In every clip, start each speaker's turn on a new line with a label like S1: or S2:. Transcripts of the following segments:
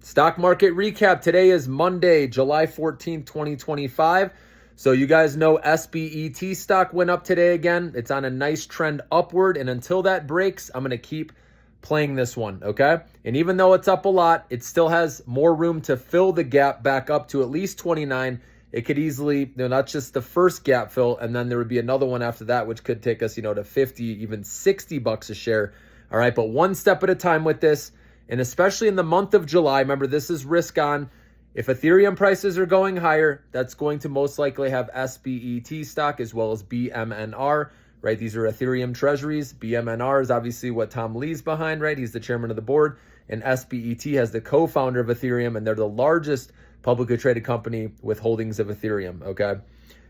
S1: Stock market recap. Today is Monday, July 14th, 2025. So you guys know SBET stock went up today again. It's on a nice trend upward. And until that breaks, I'm going to keep playing this one, okay? And even though it's up a lot, it still has more room to fill the gap back up to at least 29. It could easily, that's just the first gap fill. And then there would be another one after that, which could take us, to 50, even $60 a share. All right, but one step at a time with this. And especially in the month of July, remember, this is risk on. If Ethereum prices are going higher, that's going to most likely have SBET stock as well as BMNR, right? These are Ethereum treasuries. BMNR is obviously what Tom Lee's behind, right? He's the chairman of the board. And SBET has the co-founder of Ethereum, and they're the largest publicly traded company with holdings of Ethereum, okay?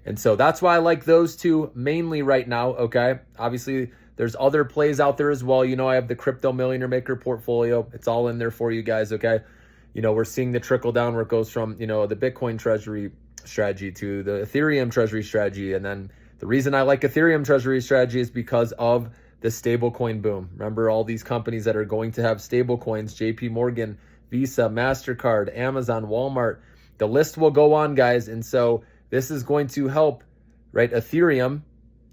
S1: And so that's why I like those two mainly right now, okay? Obviously, there's other plays out there as well. I have the Crypto Millionaire Maker portfolio. It's all in there for you guys, okay? We're seeing the trickle down where it goes from, the Bitcoin treasury strategy to the Ethereum treasury strategy. And then the reason I like Ethereum treasury strategy is because of the stablecoin boom. Remember all these companies that are going to have stablecoins, JP Morgan, Visa, MasterCard, Amazon, Walmart. The list will go on, guys. And so this is going to help, right? Ethereum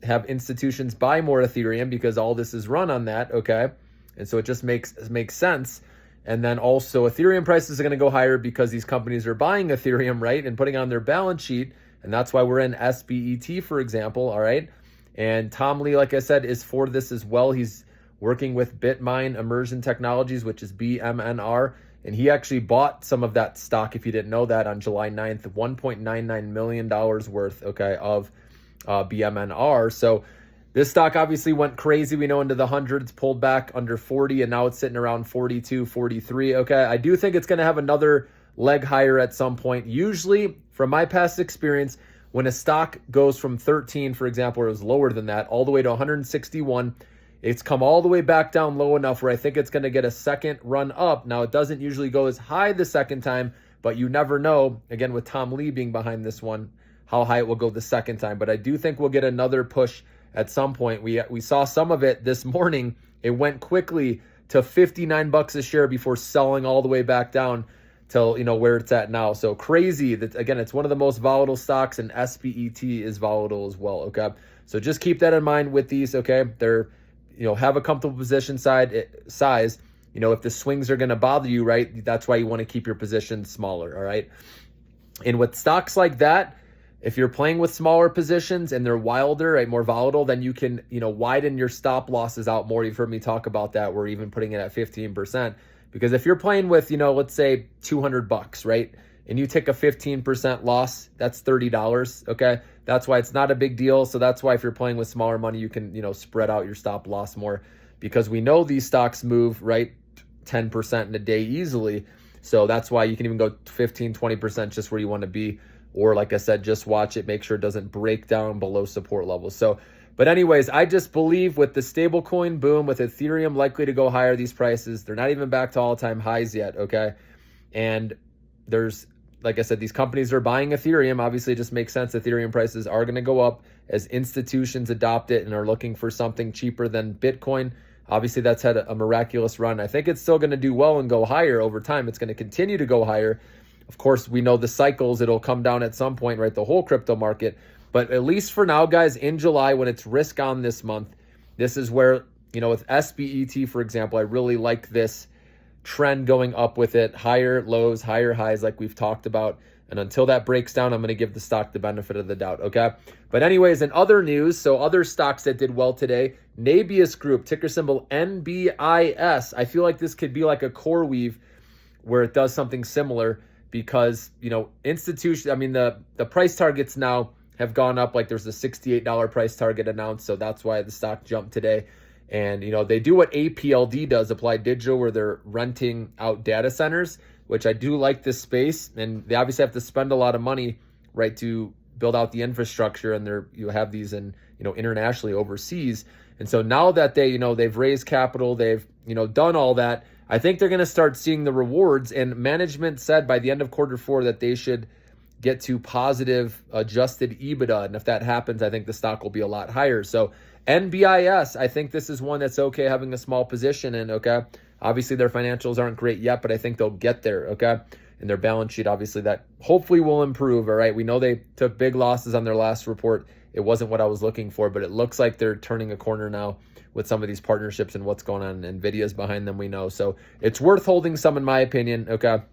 S1: have institutions buy more Ethereum because all this is run on that, okay? And so it just makes sense. And then also Ethereum prices are going to go higher because these companies are buying Ethereum, right? And putting on their balance sheet. And that's why we're in SBET, for example, all right? And Tom Lee, like I said, is for this as well. He's working with Bitmine Immersion Technologies, which is BMNR. And he actually bought some of that stock, if you didn't know that, on July 9th, $1.99 million worth, okay, of BMNR. So this stock obviously went crazy. We know into the hundreds, pulled back under 40, and now it's sitting around 42, 43. Okay, I do think it's going to have another leg higher at some point. Usually, from my past experience, when a stock goes from 13, for example, or it was lower than that, all the way to 161, it's come all the way back down low enough where I think it's going to get a second run up. Now, it doesn't usually go as high the second time, but you never know, again, with Tom Lee being behind this one, how high it will go the second time. But I do think we'll get another push at some point. We saw some of it this morning. It went quickly to $59 a share before selling all the way back down till where it's at now. So crazy. That again, it's one of the most volatile stocks, and SBET is volatile as well. Okay, so just keep that in mind with these. Okay, they're have a comfortable position size. If the swings are going to bother you, right? That's why you want to keep your position smaller. All right, and with stocks like that, if you're playing with smaller positions and they're wilder, right, more volatile, then you can, widen your stop losses out more. You've heard me talk about that. We're even putting it at 15%. Because if you're playing with, let's say $200, right, and you take a 15% loss, that's $30, okay? That's why it's not a big deal. So that's why if you're playing with smaller money, you can, spread out your stop loss more, because we know these stocks move, right, 10% in a day easily. So that's why you can even go 15, 20% just where you want to be. Or like I said, just watch it, make sure it doesn't break down below support levels. So, but anyways, I just believe with the stablecoin boom, with Ethereum likely to go higher, these prices, they're not even back to all-time highs yet, okay? And there's, like I said, these companies are buying Ethereum. Obviously, it just makes sense. Ethereum prices are going to go up as institutions adopt it and are looking for something cheaper than Bitcoin. Obviously, that's had a miraculous run. I think it's still going to do well and go higher over time. It's going to continue to go higher. Of course, we know the cycles, it'll come down at some point, right? The whole crypto market. But at least for now, guys, in July, when it's risk on this month, this is where, with SBET, for example, I really like this trend going up with it. Higher lows, higher highs, like we've talked about. And until that breaks down, I'm going to give the stock the benefit of the doubt, okay? But anyways, in other news, so other stocks that did well today, NBIS Group, ticker symbol NBIS. I feel like this could be like a core weave where it does something similar. Because, institution, the price targets now have gone up. Like there's a $68 price target announced. So that's why the stock jumped today. And, they do what APLD does, Applied Digital, where they're renting out data centers, which I do like this space. And they obviously have to spend a lot of money, right, to build out the infrastructure. And you have these in, internationally overseas. And so now that they've raised capital, they've, done all that, I think they're going to start seeing the rewards, and management said by the end of Q4 that they should get to positive adjusted EBITDA. And if that happens, I think the stock will be a lot higher. So NBIS, I think this is one that's okay having a small position in, okay? Obviously, their financials aren't great yet, but I think they'll get there, okay? And their balance sheet, obviously, that hopefully will improve, all right? We know they took big losses on their last report. It wasn't what I was looking for, but it looks like they're turning a corner now with some of these partnerships and what's going on. NVIDIA's behind them, we know. So it's worth holding some, in my opinion, okay?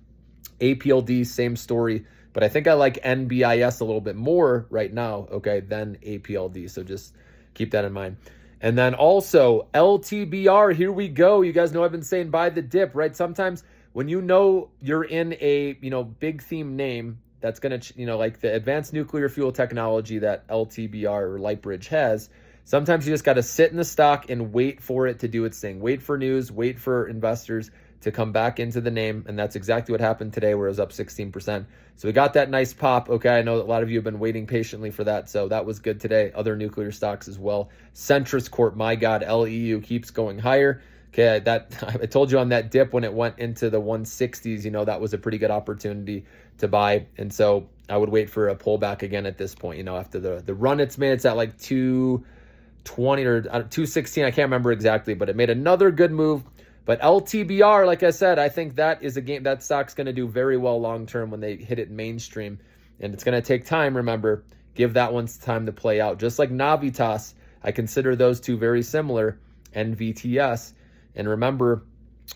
S1: APLD, same story. But I think I like NBIS a little bit more right now, okay, than APLD. So just keep that in mind. And then also LTBR, here we go. You guys know I've been saying buy the dip, right? Sometimes when you know you're in a, big theme name that's going to, like the advanced nuclear fuel technology that LTBR or Lightbridge has, sometimes you just got to sit in the stock and wait for it to do its thing. Wait for news, wait for investors to come back into the name. And that's exactly what happened today, where it was up 16%. So we got that nice pop. Okay, I know that a lot of you have been waiting patiently for that. So that was good today. Other nuclear stocks as well. Centrus Corp, my God, LEU keeps going higher. Okay, that I told you on that dip when it went into the 160s, that was a pretty good opportunity to buy. And so I would wait for a pullback again at this point, after the run it's made. It's at like 220 or 216. I can't remember exactly, but it made another good move. But LTBR, like I said, I think that is a game that stock's going to do very well long term when they hit it mainstream. And it's going to take time, remember. Give that one time to play out. Just like Navitas, I consider those two very similar, NVTS. And remember,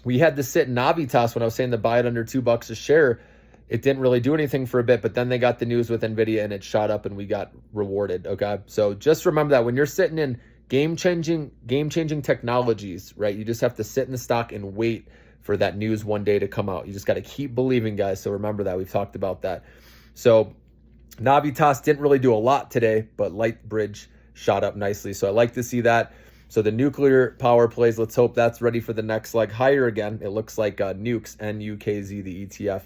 S1: we had to sit in Navitas when I was saying to buy it under $2 a share. It didn't really do anything for a bit, but then they got the news with NVIDIA and it shot up and we got rewarded, okay? So just remember that when you're sitting in game-changing technologies, right? You just have to sit in the stock and wait for that news one day to come out. You just got to keep believing, guys. So remember that. We've talked about that. So Navitas didn't really do a lot today, but Lightbridge shot up nicely. So I like to see that. So the nuclear power plays, let's hope that's ready for the next leg higher again. It looks like Nukes, NUKZ, the ETF,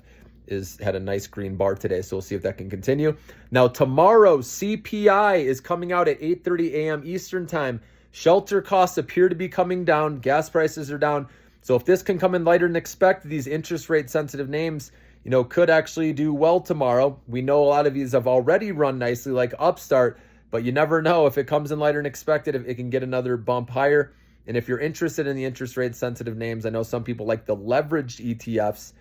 S1: had a nice green bar today. So we'll see if that can continue. Now tomorrow, CPI is coming out at 8:30 a.m. Eastern time. Shelter costs appear to be coming down. Gas prices are down. So if this can come in lighter than expected, these interest rate sensitive names, could actually do well tomorrow. We know a lot of these have already run nicely, like Upstart, but you never know if it comes in lighter than expected, if it can get another bump higher. And if you're interested in the interest rate sensitive names, I know some people like the leveraged ETFs.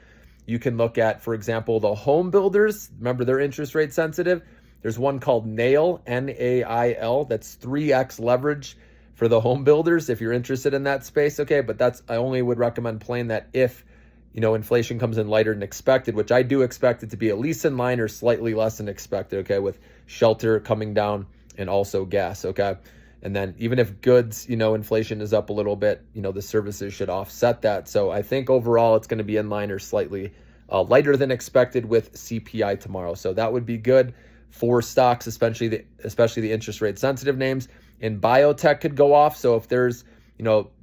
S1: You can look at, for example, the home builders. Remember, they're interest rate sensitive. There's one called NAIL, N-A-I-L. That's 3x leverage for the home builders if you're interested in that space. Okay, but I only would recommend playing that if, inflation comes in lighter than expected, which I do expect it to be at least in line or slightly less than expected, okay, with shelter coming down and also gas, okay? And then even if goods, inflation is up a little bit, the services should offset that. So I think overall it's going to be in line or slightly lighter than expected with CPI tomorrow. So that would be good for stocks, especially the interest rate sensitive names. And biotech could go off. So if there's,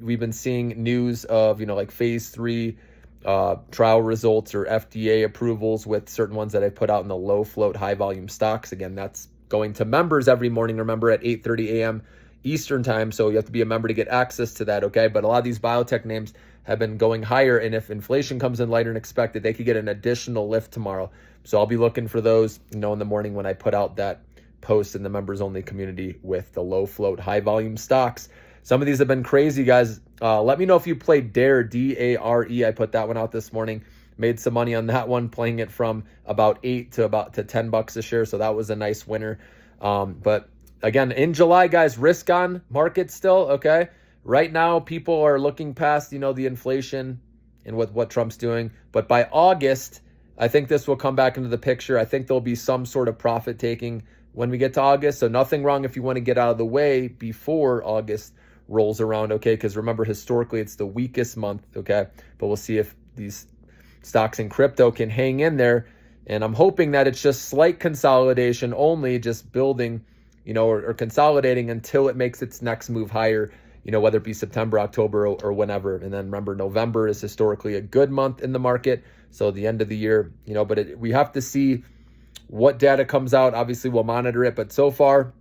S1: we've been seeing news of, like phase 3 trial results or FDA approvals with certain ones that I put out in the low float, high volume stocks. Again, that's going to members every morning, remember, at 8:30 a.m. Eastern time. So you have to be a member to get access to that, okay? But a lot of these biotech names have been going higher. And if inflation comes in lighter than expected, they could get an additional lift tomorrow. So I'll be looking for those, in the morning when I put out that post in the members only community with the low float, high volume stocks. Some of these have been crazy, guys. Let me know if you played DARE, D-A-R-E. I put that one out this morning. Made some money on that one, playing it from about $8 to $10 a share. So that was a nice winner. But again, in July, guys, risk on market still, okay? Right now, people are looking past, the inflation and what Trump's doing. But by August, I think this will come back into the picture. I think there'll be some sort of profit taking when we get to August. So nothing wrong if you want to get out of the way before August rolls around, okay? Because remember, historically, it's the weakest month, okay? But we'll see if these stocks in crypto can hang in there. And I'm hoping that it's just slight consolidation only, just building, or consolidating until it makes its next move higher, whether it be September, October, or whenever. And then remember, November is historically a good month in the market. So the end of the year, but we have to see what data comes out. Obviously, we'll monitor it. But so far,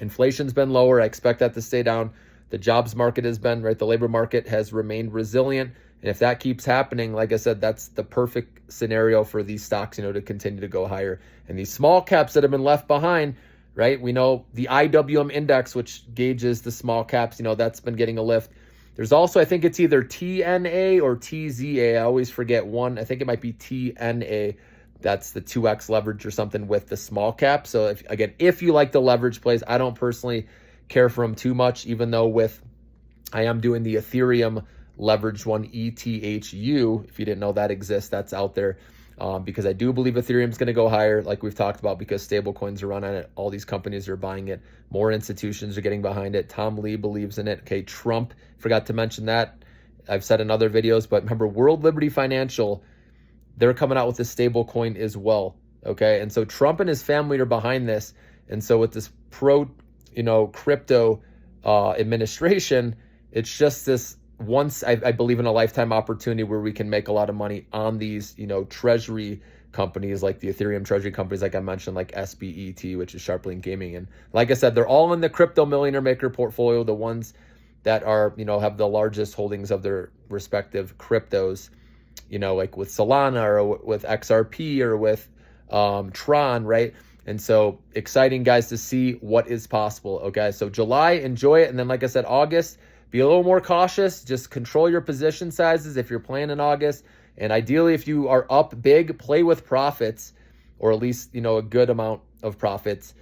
S1: inflation's been lower. I expect that to stay down. The jobs market has been, right? The labor market has remained resilient. And if that keeps happening, like I said, that's the perfect scenario for these stocks, to continue to go higher. And these small caps that have been left behind, right? We know the IWM index, which gauges the small caps, that's been getting a lift. There's also, I think it's either TNA or TZA. I always forget one. I think it might be TNA. That's the 2x leverage or something with the small cap. So if you like the leverage plays, I don't personally care for them too much, even though I am doing the Ethereum leveraged one, ETHU. If you didn't know that exists, that's out there. Because I do believe Ethereum is going to go higher, like we've talked about, because stable coins are running it. All these companies are buying it. More institutions are getting behind it. Tom Lee believes in it. Okay, Trump, forgot to mention that. I've said in other videos, but remember, World Liberty Financial, they're coming out with a stable coin as well. Okay, and so Trump and his family are behind this. And so with this crypto administration, it's just this once, I believe, in a lifetime opportunity where we can make a lot of money on these, treasury companies, like the Ethereum treasury companies, like I mentioned, like SBET, which is Sharplink Gaming. And like I said, they're all in the crypto millionaire maker portfolio, the ones that are, have the largest holdings of their respective cryptos, like with Solana or with XRP or with Tron, right? And so exciting, guys, to see what is possible. Okay, so July, enjoy it. And then, like I said, August, be a little more cautious. Just control your position sizes if you're playing in August. And ideally, if you are up big, play with profits, or at least, a good amount of profits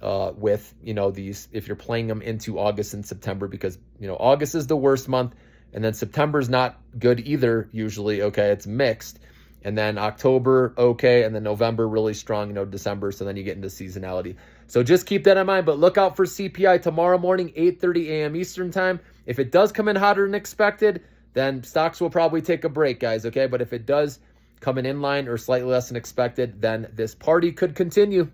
S1: with, these, if you're playing them into August and September, because, August is the worst month. And then September is not good either, usually. Okay, it's mixed. And then October, okay. And then November, really strong, December. So then you get into seasonality. So just keep that in mind. But look out for CPI tomorrow morning, 8:30 a.m. Eastern time. If it does come in hotter than expected, then stocks will probably take a break, guys. Okay, but if it does come in line or slightly less than expected, then this party could continue.